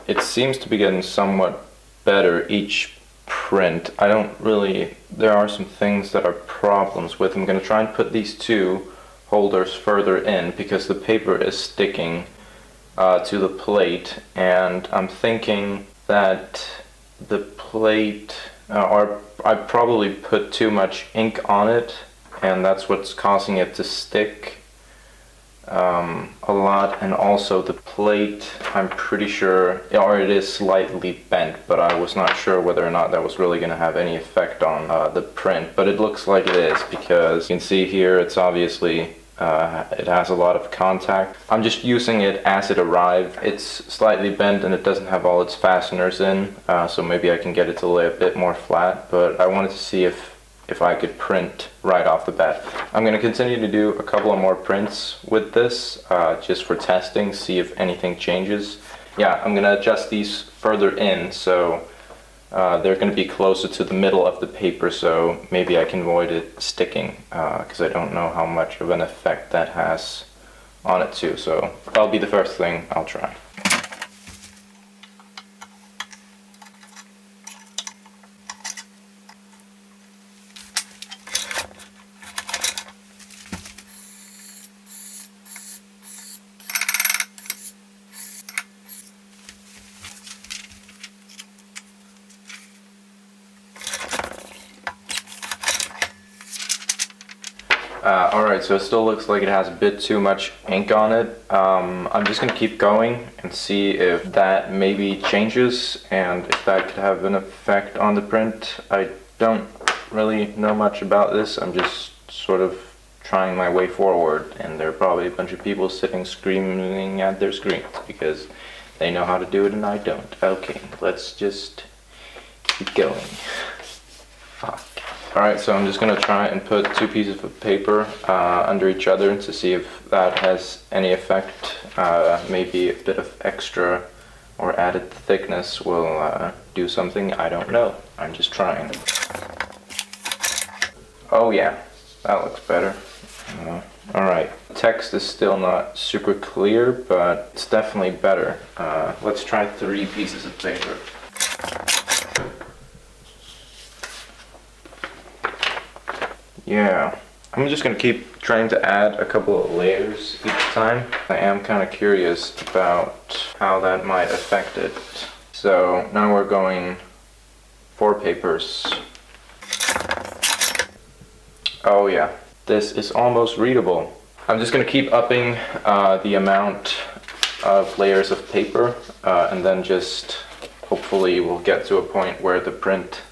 it seems to be getting somewhat better each print. There are some things that are problems with. I'm going to try and put these two holders further in because the paper is sticking to the plate, and I'm thinking that the plate, or I probably put too much ink on it, and that's what's causing it to stick a lot. And also the plate, I'm pretty sure, or it is slightly bent, but I was not sure whether or not that was really going to have any effect on the print, but it looks like it is, because you can see here it's obviously it has a lot of contact. I'm just using it as it arrived. It's slightly bent and it doesn't have all its fasteners in, so maybe I can get it to lay a bit more flat, but I wanted to see if I could print right off the bat. I'm going to continue to do a couple of more prints with this, just for testing, see if anything changes. Yeah, I'm going to adjust these further in, so they're going to be closer to the middle of the paper, so maybe I can avoid it sticking, because I don't know how much of an effect that has on it too. So that'll be the first thing I'll try. Alright, so it still looks like it has a bit too much ink on it. I'm just going to keep going and see if that maybe changes and if that could have an effect on the print. I don't really know much about this. I'm just sort of trying my way forward, and there are probably a bunch of people sitting screaming at their screens because they know how to do it and I don't. Okay, let's just keep going. Fuck. Alright, so I'm just going to try and put two pieces of paper under each other to see if that has any effect. Maybe a bit of extra or added thickness will do something. I don't know. I'm just trying. Oh yeah, that looks better. Alright, text is still not super clear, but it's definitely better. Let's try 3 pieces of paper. Yeah, I'm just going to keep trying to add a couple of layers each time. I am kind of curious about how that might affect it. So now we're going 4 papers. Oh yeah, this is almost readable. I'm just going to keep upping the amount of layers of paper, and then just hopefully we'll get to a point where the print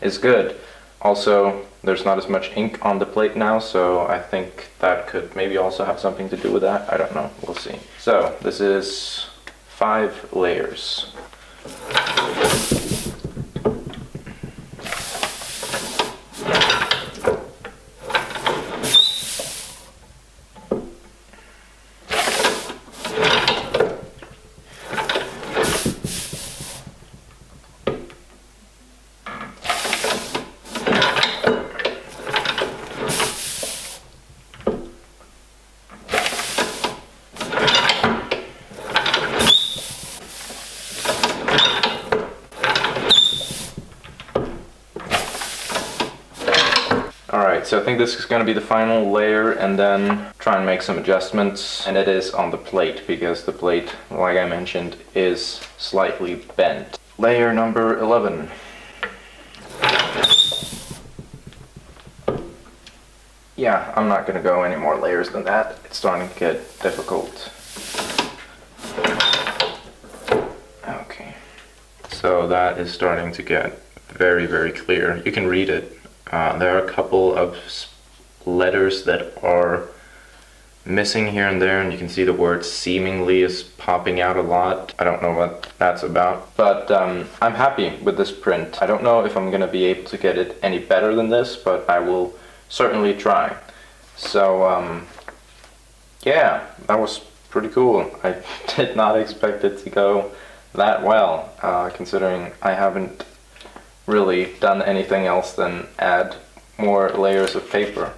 is good. Also, there's not as much ink on the plate now, so I think that could maybe also have something to do with that. I don't know, we'll see. So this is 5 layers. Alright, so I think this is going to be the final layer, and then try and make some adjustments. And it is on the plate, because the plate, like I mentioned, is slightly bent. Layer number 11. Yeah, I'm not going to go any more layers than that. It's starting to get difficult. Okay, so that is starting to get very, very clear. You can read it. There are a couple of letters that are missing here and there, and you can see the word seemingly is popping out a lot. I don't know what that's about, but I'm happy with this print. I don't know if I'm going to be able to get it any better than this, but I will certainly try. So yeah, that was pretty cool. I did not expect it to go that well, considering I haven't really done anything else than add more layers of paper.